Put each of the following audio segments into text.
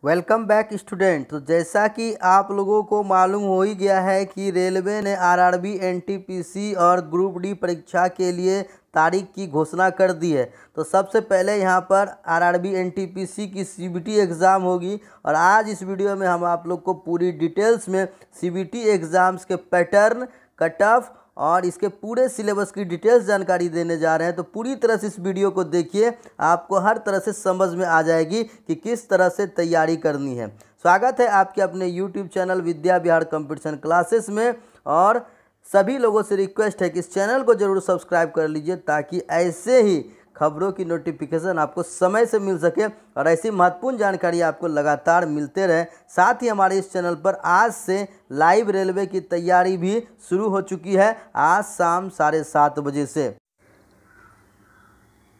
Welcome back student. तो जैसा कि आप लोगों को मालूम हो ही गया है कि रेलवे ने आरआरबी, एनटीपीसी और ग्रुप डी परीक्षा के लिए तारीख की घोषणा कर दी है। तो सबसे पहले यहाँ पर आरआरबी एनटीपीसी की सीबीटी एग्ज़ाम होगी और आज इस वीडियो में हम आप लोग को पूरी डिटेल्स में सीबीटी एग्ज़ाम्स के पैटर्न, कट ऑफ और इसके पूरे सिलेबस की डिटेल्स जानकारी देने जा रहे हैं। तो पूरी तरह से इस वीडियो को देखिए, आपको हर तरह से समझ में आ जाएगी कि किस तरह से तैयारी करनी है। स्वागत है आपके अपने YouTube channel Vidya Vihar competition classes में। और सभी लोगों से रिक्वेस्ट है कि इस चैनल को ज़रूर सब्सक्राइब कर लीजिए ताकि ऐसे ही खबरों की नोटिफिकेशन आपको समय से मिल सके और ऐसी महत्वपूर्ण जानकारी आपको लगातार मिलते रहे। साथ ही हमारे इस चैनल पर आज से लाइव रेलवे की तैयारी भी शुरू हो चुकी है, आज शाम 7:30 बजे से।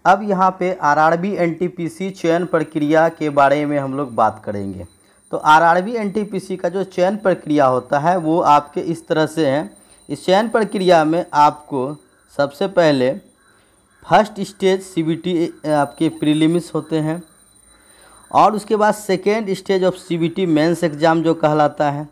अब यहाँ पे आरआरबी एनटीपीसी चयन प्रक्रिया के बारे में हम लोग बात करेंगे। तो आरआरबी एनटीपीसी का जो चयन प्रक्रिया होता है वो आपके इस तरह से है। इस चयन प्रक्रिया में आपको सबसे पहले फर्स्ट स्टेज सीबीटी आपके प्रीलिम्स होते हैं और उसके बाद second stage of CBT mains exam जो कहलाता है,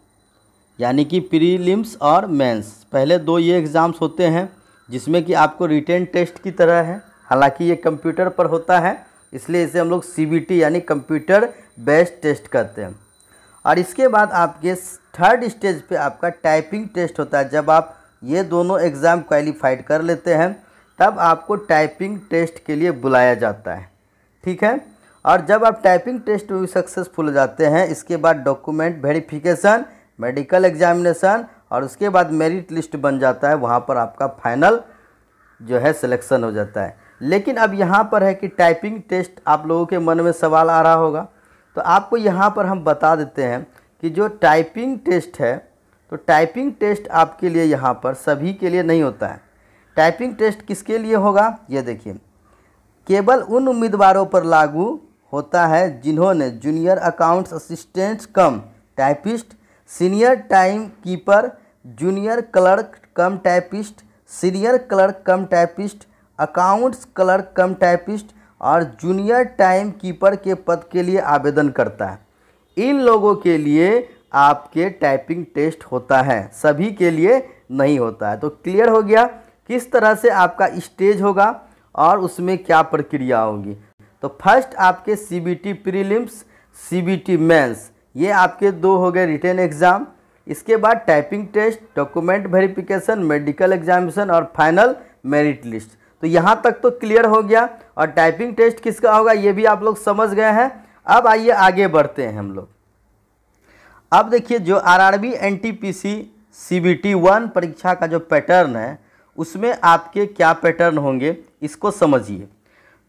यानी कि प्रीलिम्स और मेंस। पहले दो ये एग्ज़ाम्स होते हैं जिसमें कि आपको रिटेन टेस्ट की तरह है, हालांकि ये कंप्यूटर पर होता है इसलिए इसे हम लोग सीबीटी यानी कंप्यूटर बेस्ड टेस्ट कहते हैं। और इसके बाद आपके थर्ड स्टेज पे आपका टाइपिंग टेस्ट होता है। जब आप ये दोनों एग्ज़ाम क्वालिफाइड कर लेते हैं तब आपको टाइपिंग टेस्ट के लिए बुलाया जाता है, ठीक है। और जब आप टाइपिंग टेस्ट में भी सक्सेसफुल हो जाते हैं, इसके बाद डॉक्यूमेंट वेरिफिकेशन, मेडिकल एग्जामिनेशन और उसके बाद मेरिट लिस्ट बन जाता है। वहाँ पर आपका फाइनल जो है सिलेक्शन हो जाता है। लेकिन अब यहाँ पर है कि टाइपिंग टेस्ट, आप लोगों के मन में सवाल आ रहा होगा, तो आपको यहाँ पर हम बता देते हैं कि जो टाइपिंग टेस्ट है, तो टाइपिंग टेस्ट आपके लिए यहाँ पर सभी के लिए नहीं होता है। टाइपिंग टेस्ट किसके लिए होगा, ये देखिए, केवल उन उम्मीदवारों पर लागू होता है जिन्होंने जूनियर अकाउंट्स असिस्टेंट कम typist, senior time keeper, junior clerk कम टाइपिस्ट, सीनियर क्लर्क कम टाइपिस्ट, अकाउंट्स क्लर्क कम टाइपिस्ट और जूनियर टाइम कीपर के पद के लिए आवेदन करता है। इन लोगों के लिए आपके टाइपिंग टेस्ट होता है, सभी के लिए नहीं होता है। तो क्लियर हो गया किस तरह से आपका स्टेज होगा और उसमें क्या प्रक्रिया होगी। तो फर्स्ट आपके सीबीटी प्रीलिम्स, सीबीटी मेंस, ये आपके दो हो गए रिटेन एग्ज़ाम। इसके बाद typing test, document verification, medical examination और फाइनल मेरिट लिस्ट। तो यहाँ तक तो क्लियर हो गया। और टाइपिंग टेस्ट किसका होगा ये भी आप लोग समझ गए हैं। अब आइए आगे बढ़ते हैं हम लोग। अब देखिए, जो आरआरबी एनटीपीसी सीबीटी 1 परीक्षा का जो पैटर्न है उसमें आपके क्या पैटर्न होंगे इसको समझिए।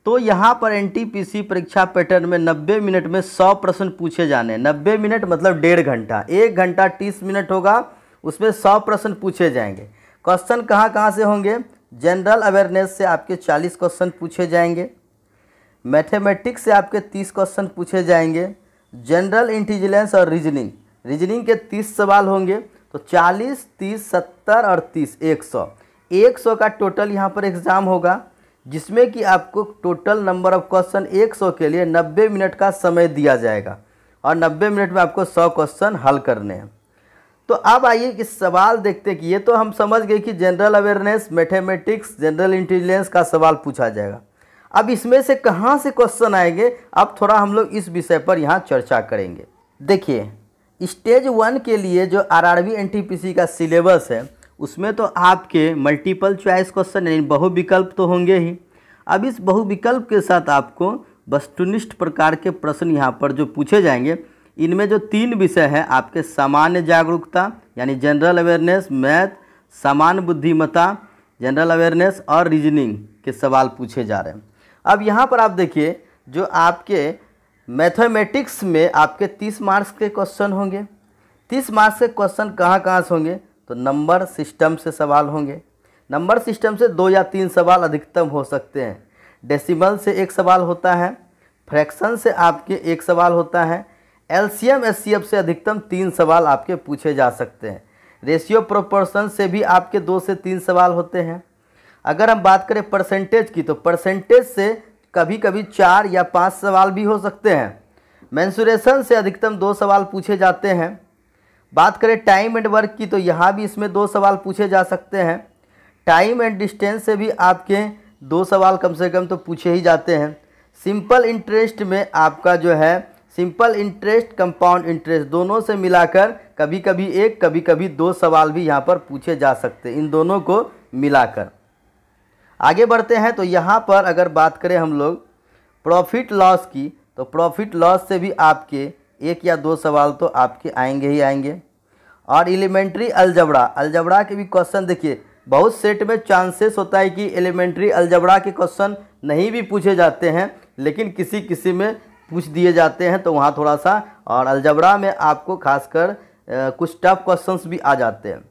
तो यहाँ पर एनटीपीसी परीक्षा पैटर्न में 90 मिनट में 100 प्रश्न पूछे जाने। 90 मिनट मतलब 1.5 घंटा, 1 घंटा 30 मिनट होगा, उसमें 100 प्रश्न पूछे जाएंगे। क्वेश्चन कहाँ कहाँ से होंगे, जनरल अवेयरनेस से आपके 40 क्वेश्चन पूछे जाएंगे, मैथमेटिक्स से आपके 30 क्वेश्चन पूछे जाएंगे, जनरल इंटेलिजेंस और रीजनिंग के 30 सवाल होंगे। तो 40, 30, 70 और 30, 100 का टोटल यहाँ पर एग्ज़ाम होगा, जिसमें कि आपको टोटल नंबर ऑफ क्वेश्चन 100 के लिए 90 मिनट का समय दिया जाएगा और 90 मिनट में आपको 100 क्वेश्चन हल करने हैं। तो अब आइए कि सवाल देखते हैं कि ये तो हम समझ गए कि general awareness, mathematics, general intelligence का सवाल पूछा जाएगा। अब इसमें से कहाँ से क्वेश्चन आएंगे, अब थोड़ा हम लोग इस विषय पर यहाँ चर्चा करेंगे। देखिए, स्टेज 1 के लिए जो आरआरबी एनटीपीसी का सिलेबस है उसमें तो आपके मल्टीपल चॉइस क्वेश्चन यानी बहुविकल्प तो होंगे ही। अब इस बहुविकल्प के साथ आपको वस्तुनिष्ठ प्रकार के प्रश्न यहाँ पर जो पूछे जाएंगे, इनमें जो 3 विषय हैं आपके सामान्य जागरूकता यानी जनरल अवेयरनेस, मैथ, सामान्य बुद्धिमत्ता, जनरल अवेयरनेस और रीजनिंग के सवाल पूछे जा रहे हैं। अब यहाँ पर आप देखिए, जो आपके मैथमेटिक्स में आपके 30 मार्क्स के क्वेश्चन होंगे। 30 मार्क्स के क्वेश्चन कहाँ कहाँ से होंगे, तो नंबर सिस्टम से सवाल होंगे। नंबर सिस्टम से 2 या 3 सवाल अधिकतम हो सकते हैं। डेसिमल से 1 सवाल होता है, फ्रैक्शन से आपके 1 सवाल होता है, एलसीएम एचसीएफ से अधिकतम 3 सवाल आपके पूछे जा सकते हैं। रेशियो प्रोपोर्शन से भी आपके 2 से 3 सवाल होते हैं। अगर हम बात करें परसेंटेज की, तो परसेंटेज से कभी कभी 4 या 5 सवाल भी हो सकते हैं। मेंसुरेशन से अधिकतम 2 सवाल पूछे जाते हैं। बात करें टाइम एंड वर्क की तो यहाँ भी इसमें 2 सवाल पूछे जा सकते हैं। टाइम एंड डिस्टेंस से भी आपके 2 सवाल कम से कम तो पूछे ही जाते हैं। सिंपल इंटरेस्ट में आपका जो है सिंपल इंटरेस्ट कंपाउंड इंटरेस्ट दोनों से मिलाकर कभी कभी 1 कभी कभी 2 सवाल भी यहाँ पर पूछे जा सकते हैं, इन दोनों को मिलाकर। आगे बढ़ते हैं तो यहाँ पर अगर बात करें हम लोग प्रॉफिट लॉस की तो प्रॉफिट लॉस से भी आपके 1 या 2 सवाल तो आपके आएंगे ही आएंगे। और एलिमेंट्री अलजबड़ा के भी क्वेश्चन देखिए, बहुत सेट में चांसेस होता है कि एलिमेंट्री अलजबड़ा के क्वेश्चन नहीं भी पूछे जाते हैं, लेकिन किसी किसी में पूछ दिए जाते हैं तो वहाँ थोड़ा सा, और अलजबड़ा में आपको खासकर कुछ टफ क्वेश्चंस भी आ जाते हैं।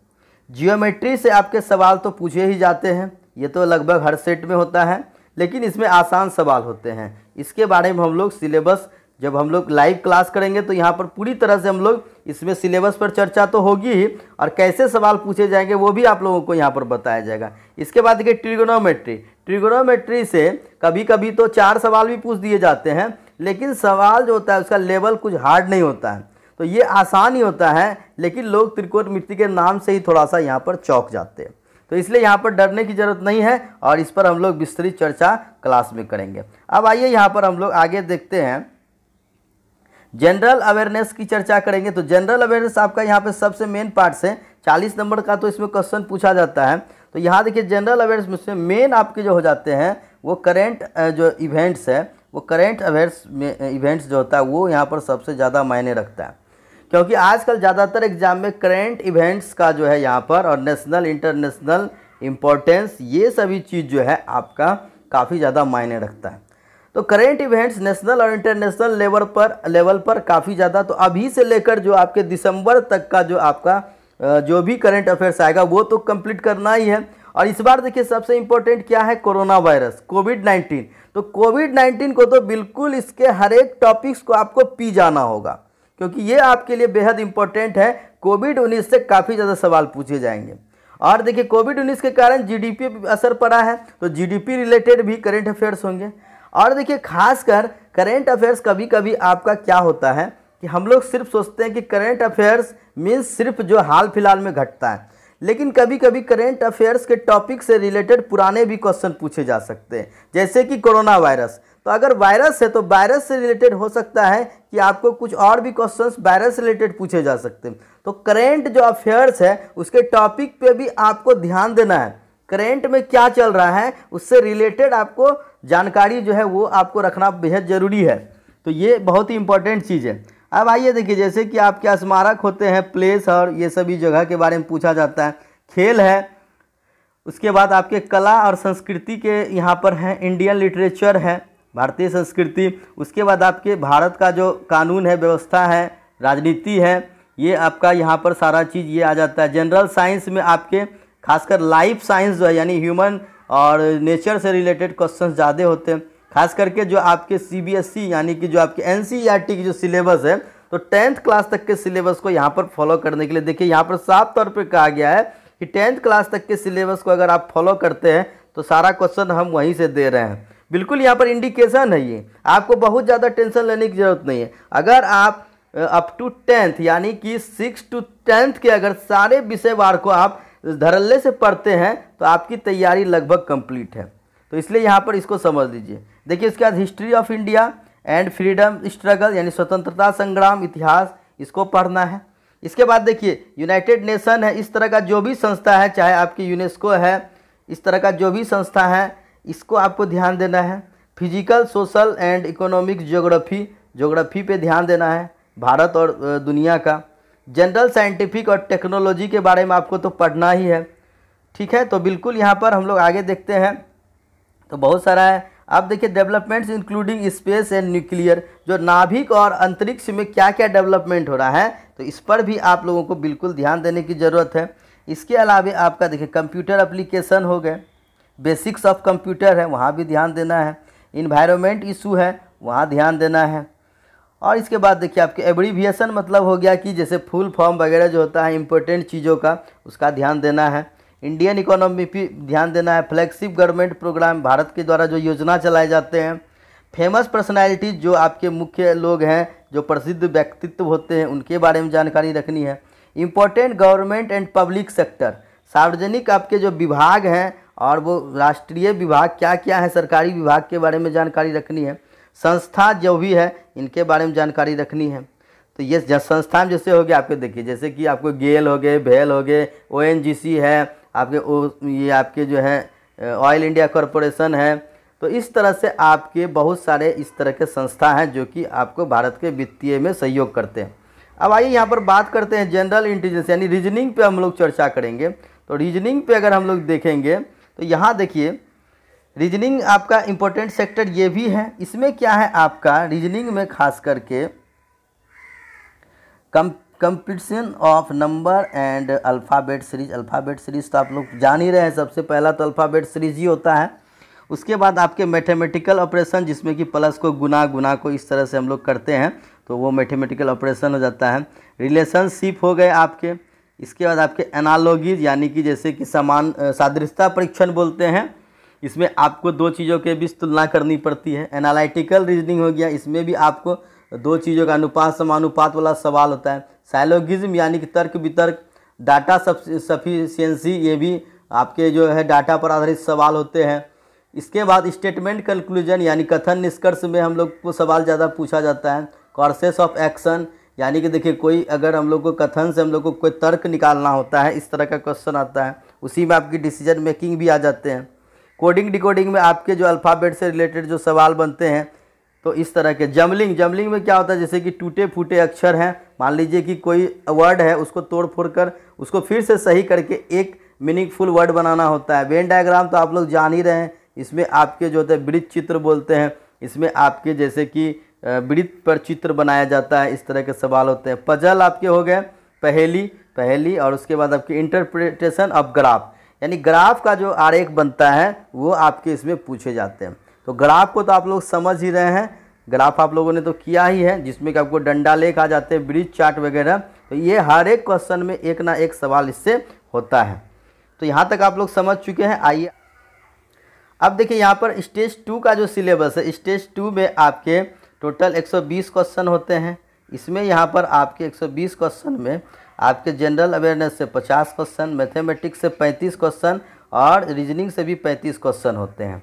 जियोमेट्री से आपके सवाल तो पूछे ही जाते हैं, ये तो लगभग हर सेट में होता है, लेकिन इसमें आसान सवाल होते हैं। इसके बारे में हम लोग सिलेबस जब हम लोग लाइव क्लास करेंगे तो यहाँ पर पूरी तरह से हम लोग इसमें सिलेबस पर चर्चा तो होगी ही, और कैसे सवाल पूछे जाएंगे वो भी आप लोगों को यहाँ पर बताया जाएगा। इसके बाद देखिए ट्रिगोनोमेट्री से कभी कभी तो 4 सवाल भी पूछ दिए जाते हैं, लेकिन सवाल जो होता है उसका लेवल कुछ हार्ड नहीं होता है, तो ये आसान ही होता है, लेकिन लोग त्रिकोणमिति के नाम से ही थोड़ा सा यहाँ पर चौंक जाते हैं। तो इसलिए यहाँ पर डरने की ज़रूरत नहीं है, और इस पर हम लोग विस्तृत चर्चा क्लास में करेंगे। अब आइए यहाँ पर हम लोग आगे देखते हैं, जनरल अवेयरनेस की चर्चा करेंगे। तो जनरल अवेयरनेस आपका यहाँ पे सबसे मेन पार्ट से 40 नंबर का तो इसमें क्वेश्चन पूछा जाता है। तो यहाँ देखिए जनरल अवेयरनेस में मेन आपके जो हो जाते हैं वो करेंट जो इवेंट्स है, वो करेंट अवेयर्स में इवेंट्स जो होता है वो यहाँ पर सबसे ज़्यादा मायने रखता है, क्योंकि आजकल ज़्यादातर एग्जाम में करेंट इवेंट्स का जो है यहाँ पर, और नेशनल इंटरनेशनल इम्पोर्टेंस, ये सभी चीज़ जो है आपका काफ़ी ज़्यादा मायने रखता है। तो करेंट इवेंट्स नेशनल और इंटरनेशनल लेवल पर काफ़ी ज़्यादा, तो अभी से लेकर जो आपके दिसंबर तक का जो आपका जो भी करेंट अफेयर्स आएगा वो तो कंप्लीट करना ही है। और इस बार देखिए सबसे इम्पोर्टेंट क्या है, कोरोना वायरस कोविड-19। तो कोविड-19 को तो बिल्कुल इसके हर एक टॉपिक्स को आपको पी जाना होगा, क्योंकि ये आपके लिए बेहद इंपॉर्टेंट है। कोविड-19 से काफ़ी ज़्यादा सवाल पूछे जाएंगे। और देखिए कोविड-19 के कारण जीडीपी पर असर पड़ा है, तो जीडीपी रिलेटेड भी करेंट अफेयर्स होंगे। और देखिए खासकर करेंट अफेयर्स कभी कभी आपका क्या होता है कि हम लोग सिर्फ सोचते हैं कि करेंट अफेयर्स मीन्स सिर्फ जो हाल फिलहाल में घटता है, लेकिन कभी कभी करेंट अफेयर्स के टॉपिक से रिलेटेड पुराने भी क्वेश्चन पूछे जा सकते हैं, जैसे कि कोरोना वायरस। तो अगर वायरस है तो वायरस से रिलेटेड हो सकता है कि आपको कुछ और भी क्वेश्चंस वायरस से रिलेटेड पूछे जा सकते हैं। तो करेंट जो अफेयर्स है उसके टॉपिक पे भी आपको ध्यान देना है, करेंट में क्या चल रहा है उससे रिलेटेड आपको जानकारी जो है वो आपको रखना बेहद ज़रूरी है। तो ये बहुत ही इंपॉर्टेंट चीज़ है। अब आइए देखिए, जैसे कि आपके स्मारक होते हैं, प्लेस और ये सभी जगह के बारे में पूछा जाता है, खेल है, उसके बाद आपके कला और संस्कृति के यहाँ पर हैं, इंडियन लिटरेचर है, भारतीय संस्कृति, उसके बाद आपके भारत का जो कानून है, व्यवस्था है, राजनीति है, ये आपका यहाँ पर सारा चीज़ ये आ जाता है। जनरल साइंस में आपके खासकर लाइफ साइंस जो है यानी ह्यूमन और नेचर से रिलेटेड क्वेश्चंस ज़्यादा होते हैं, खास करके जो आपके सीबीएसई यानी कि जो आपके एनसीईआरटी की जो सिलेबस है, तो 10th क्लास तक के सिलेबस को यहाँ पर फॉलो करने के लिए देखिए यहाँ पर साफ तौर पे कहा गया है कि 10th क्लास तक के सिलेबस को अगर आप फॉलो करते हैं तो सारा क्वेश्चन हम वहीं से दे रहे हैं। बिल्कुल यहाँ पर इंडिकेशन है, ये आपको बहुत ज़्यादा टेंशन लेने की ज़रूरत नहीं है। अगर आप अप टू 10th यानी कि 6 to 10th के अगर सारे विषयवार को आप धड़ल्ले से पढ़ते हैं तो आपकी तैयारी लगभग कंप्लीट है। तो इसलिए यहाँ पर इसको समझ लीजिए। देखिए इसके बाद history of India and freedom struggle यानी स्वतंत्रता संग्राम इतिहास, इसको पढ़ना है। इसके बाद देखिए यूनाइटेड नेशन है, इस तरह का जो भी संस्था है, चाहे आपकी यूनेस्को है, इस तरह का जो भी संस्था है, इसको आपको ध्यान देना है। Physical social and economic geography पे ध्यान देना है, भारत और दुनिया का। जनरल साइंटिफिक और टेक्नोलॉजी के बारे में आपको तो पढ़ना ही है, ठीक है। तो बिल्कुल यहाँ पर हम लोग आगे देखते हैं तो बहुत सारा है। अब देखिए developments including space and nuclear, जो नाभिक और अंतरिक्ष में क्या क्या डेवलपमेंट हो रहा है, तो इस पर भी आप लोगों को बिल्कुल ध्यान देने की ज़रूरत है। इसके अलावा आपका देखिए कंप्यूटर एप्लीकेशन हो गए, बेसिक्स ऑफ कंप्यूटर है, वहाँ भी ध्यान देना है। इन्वायरमेंट इशू है, वहाँ ध्यान देना है। और इसके बाद देखिए आपके एब्रीविएशन मतलब हो गया कि जैसे फुल फॉर्म वगैरह जो होता है इंपॉर्टेंट चीज़ों का, उसका ध्यान देना है। इंडियन इकोनॉमी पे ध्यान देना है। फ्लैगशिप गवर्नमेंट प्रोग्राम, भारत के द्वारा जो योजना चलाए जाते हैं। फेमस पर्सनालिटीज़ जो आपके मुख्य लोग हैं, जो प्रसिद्ध व्यक्तित्व होते हैं, उनके बारे में जानकारी रखनी है। Important government and public sector, सार्वजनिक आपके जो विभाग हैं और वो राष्ट्रीय विभाग क्या क्या है, सरकारी विभाग के बारे में जानकारी रखनी है। संस्था जो भी है इनके बारे में जानकारी रखनी है। तो ये संस्थान जैसे हो गए आपके, देखिए जैसे कि आपको गेल हो गए, भेल हो गए, ONGC है आपके, ये आपके जो है ऑयल इंडिया कॉरपोरेशन है। तो इस तरह से आपके बहुत सारे इस तरह के संस्था हैं जो कि आपको भारत के वित्तीय में सहयोग करते हैं। अब आइए यहाँ पर बात करते हैं जनरल इंटेलिजेंस यानी रीजनिंग पे हम लोग चर्चा करेंगे। तो रीजनिंग पे अगर हम लोग देखेंगे तो यहाँ देखिए रीजनिंग आपका इम्पोर्टेंट सेक्टर ये भी है। इसमें क्या है आपका रीजनिंग में खास करके competition of number and alphabet series. Alphabet series तो आप लोग जान ही रहे हैं, सबसे पहला तो अल्फ़ाबेट सीरीज ही होता है। उसके बाद आपके मैथमेटिकल ऑपरेशन जिसमें कि प्लस को गुना को इस तरह से हम लोग करते हैं, तो वो मैथमेटिकल ऑपरेशन हो जाता है। रिलेशनशिप हो गए आपके। इसके बाद आपके एनालॉजीज यानी कि जैसे कि समान सादृश्यता परीक्षण बोलते हैं, इसमें आपको दो चीज़ों के बीच तुलना करनी पड़ती है। एनालिटिकल रीजनिंग हो गया, इसमें भी आपको दो चीज़ों का अनुपात समानुपात वाला सवाल होता है। साइलोगिज्म यानी कि तर्क वितर्क। डाटा सफिशिएंसी, ये भी आपके जो है डाटा पर आधारित सवाल होते हैं। इसके बाद स्टेटमेंट कंक्लूजन यानी कथन निष्कर्ष में हम लोग को सवाल ज़्यादा पूछा जाता है। कॉर्सेस ऑफ एक्शन यानी कि देखिए कोई अगर हम लोग को कथन से हम लोग को कोई तर्क निकालना होता है, इस तरह का क्वेश्चन आता है, उसी में आपकी डिसीजन मेकिंग भी आ जाते हैं। कोडिंग डिकोडिंग में आपके जो अल्फ़ाबेट से रिलेटेड जो सवाल बनते हैं, तो इस तरह के। जमलिंग में क्या होता है, जैसे कि टूटे फूटे अक्षर हैं, मान लीजिए कि कोई वर्ड है उसको तोड़ फोड़ कर उसको फिर से सही करके एक मीनिंगफुल वर्ड बनाना होता है। वेन डायग्राम तो आप लोग जान ही रहे हैं, इसमें आपके जो होते हैं वृत्त चित्र बोलते हैं, इसमें आपके जैसे कि वृत्त पर चित्र बनाया जाता है, इस तरह के सवाल होते हैं। पजल आपके हो गए पहेली और उसके बाद आपके इंटरप्रिटेशन ऑफ ग्राफ यानी ग्राफ का जो आरेख बनता है वो आपके इसमें पूछे जाते हैं। तो ग्राफ को तो आप लोग समझ ही रहे हैं, ग्राफ आप लोगों ने तो किया ही है, जिसमें कि आपको डंडा लेख आ जाते हैं, ब्रिज चार्ट वगैरह। तो ये हर एक क्वेश्चन में एक ना एक सवाल इससे होता है। तो यहाँ तक आप लोग समझ चुके हैं। आइए अब देखिए यहाँ पर स्टेज 2 का जो सिलेबस है, स्टेज 2 में आपके टोटल 120 क्वेश्चन होते हैं। इसमें यहाँ पर आपके 120 क्वेश्चन में आपके जनरल अवेयरनेस से 50 क्वेश्चन, मैथमेटिक्स से 35 क्वेश्चन और रीजनिंग से भी 35 क्वेश्चन होते हैं।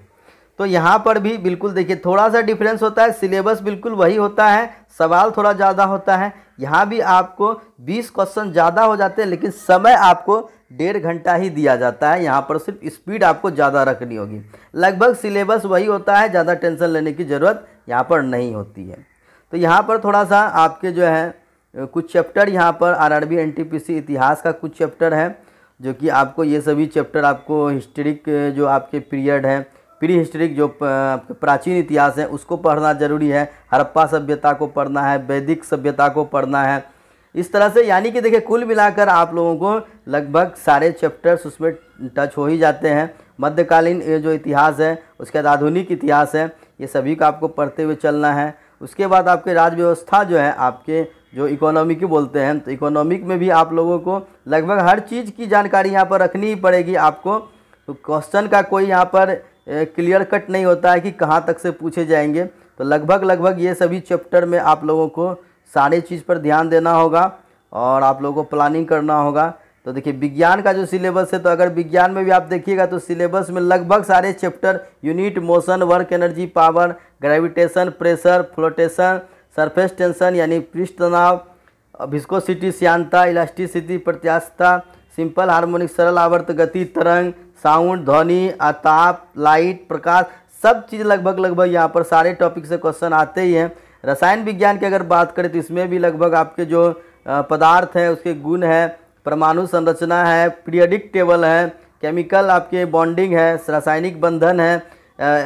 तो यहाँ पर भी बिल्कुल देखिए थोड़ा सा डिफरेंस होता है, सिलेबस बिल्कुल वही होता है, सवाल थोड़ा ज़्यादा होता है। यहाँ भी आपको 20 क्वेश्चन ज़्यादा हो जाते हैं, लेकिन समय आपको 1.5 घंटा ही दिया जाता है। यहाँ पर सिर्फ स्पीड आपको ज़्यादा रखनी होगी। लगभग सिलेबस वही होता है, ज़्यादा टेंशन लेने की ज़रूरत यहाँ पर नहीं होती है। तो यहाँ पर थोड़ा सा आपके जो है कुछ चैप्टर यहाँ पर RRB NTPC इतिहास का कुछ चैप्टर है, जो कि आपको ये सभी चैप्टर आपको हिस्ट्रिक जो आपके पीरियड है, प्री हिस्ट्रिक जो आपके प्राचीन इतिहास है उसको पढ़ना ज़रूरी है। हड़प्पा सभ्यता को पढ़ना है, वैदिक सभ्यता को पढ़ना है, इस तरह से। यानी कि देखिए कुल मिलाकर आप लोगों को लगभग सारे चैप्टर्स उसमें टच हो ही जाते हैं। मध्यकालीन जो इतिहास है, उसके बाद आधुनिक इतिहास है, ये सभी का आपको पढ़ते हुए चलना है। उसके बाद आपके राज्य व्यवस्था जो है, आपके जो इकोनॉमिक बोलते हैं, तो इकोनॉमिक में भी आप लोगों को लगभग हर चीज़ की जानकारी यहाँ पर रखनी ही पड़ेगी आपको। तो क्वेश्चन का कोई यहाँ पर क्लियर कट नहीं होता है कि कहाँ तक से पूछे जाएंगे। तो लगभग ये सभी चैप्टर में आप लोगों को सारे चीज़ पर ध्यान देना होगा और आप लोगों को प्लानिंग करना होगा। तो देखिए विज्ञान का जो सिलेबस है, तो अगर विज्ञान में भी आप देखिएगा तो सिलेबस में लगभग सारे chapter unit, motion, work energy, power, gravitation, pressure, flotation, surface tension यानी पृष्ठ तनाव, विस्कोसिटी, श्यानता, इलास्टिसिटी, प्रत्यास्थता, सिंपल हार्मोनिक, सरल आवर्त गति, तरंग, साउंड, ध्वनि, ताप, लाइट, प्रकाश, सब चीज़ लगभग यहाँ पर सारे टॉपिक से क्वेश्चन आते ही हैं। रसायन विज्ञान की अगर बात करें तो इसमें भी लगभग आपके जो पदार्थ हैं उसके गुण है, परमाणु संरचना है, पीरियडिक टेबल है, केमिकल आपके बॉन्डिंग है, रासायनिक बंधन है,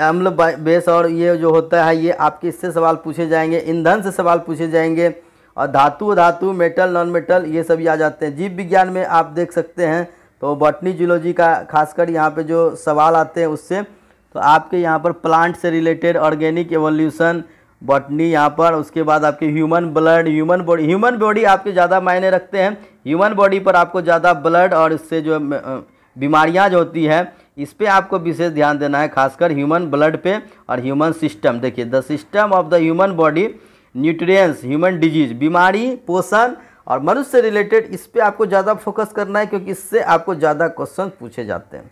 अम्ल बेस, और ये जो होता है ये आपके इससे सवाल पूछे जाएंगे। ईंधन से सवाल पूछे जाएंगे और धातु, मेटल, नॉन मेटल, ये सभी आ जाते हैं। जीव विज्ञान में आप देख सकते हैं तो बॉटनी, जूलॉजी का खासकर यहाँ पे जो सवाल आते हैं उससे, तो आपके यहाँ पर प्लांट से रिलेटेड, ऑर्गेनिक एवोल्यूशन, बॉटनी यहाँ पर। उसके बाद आपके ह्यूमन ब्लड, ह्यूमन बॉडी आपके ज़्यादा मायने रखते हैं। ह्यूमन बॉडी पर आपको ज़्यादा ब्लड और इससे जो बीमारियाँ जो होती हैं, इस पे आपको विशेष ध्यान देना है, खासकर ह्यूमन ब्लड पे और ह्यूमन सिस्टम। देखिए the system of the human body, nutrients, human disease, बीमारी, पोषण और मनुष्य से रिलेटेड, इस पे आपको ज़्यादा फोकस करना है क्योंकि इससे आपको ज़्यादा क्वेश्चन पूछे जाते हैं।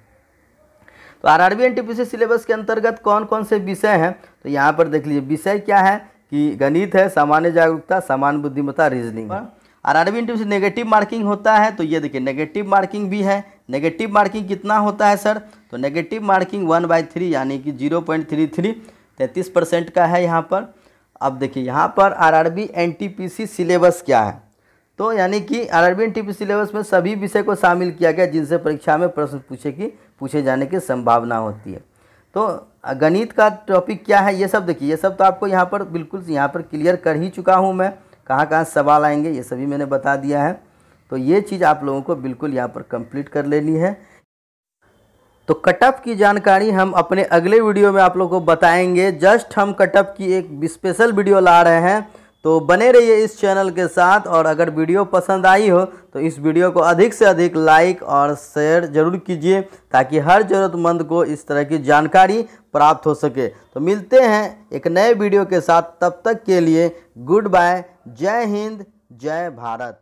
तो आरआरबी एनटीपीसी सिलेबस के अंतर्गत कौन कौन से विषय हैं, तो यहाँ पर देख लीजिए विषय क्या है कि गणित है, सामान्य जागरूकता, सामान्य बुद्धिमत्ता, reasoning. RRB NTPC negative marking होता है, तो ये देखिए नेगेटिव मार्किंग भी है। नेगेटिव मार्किंग कितना होता है सर, तो नेगेटिव मार्किंग 1/3 यानी कि 0.33 33% का है यहाँ पर। अब देखिए यहाँ पर आरआरबी एनटीपीसी सिलेबस क्या है, तो यानी कि आरआरबी एनटीपीसी सिलेबस में सभी विषय को शामिल किया गया जिनसे परीक्षा में प्रश्न पूछे जाने की संभावना होती है। तो गणित का टॉपिक क्या है, ये सब देखिए, ये सब तो आपको यहाँ पर बिल्कुल यहाँ पर क्लियर कर ही चुका हूँ मैं, कहाँ कहाँ सवाल आएंगे ये सभी मैंने बता दिया है। तो ये चीज़ आप लोगों को बिल्कुल यहाँ पर कंप्लीट कर लेनी है। तो कटअप की जानकारी हम अपने अगले वीडियो में आप लोगों को बताएंगे। जस्ट हम कटअप की एक स्पेशल वीडियो ला रहे हैं, तो बने रहिए इस चैनल के साथ। और अगर वीडियो पसंद आई हो तो इस वीडियो को अधिक से अधिक लाइक और शेयर जरूर कीजिए ताकि हर ज़रूरतमंद को इस तरह की जानकारी प्राप्त हो सके। तो मिलते हैं एक नए वीडियो के साथ, तब तक के लिए गुड बाय, जय हिंद, जय भारत।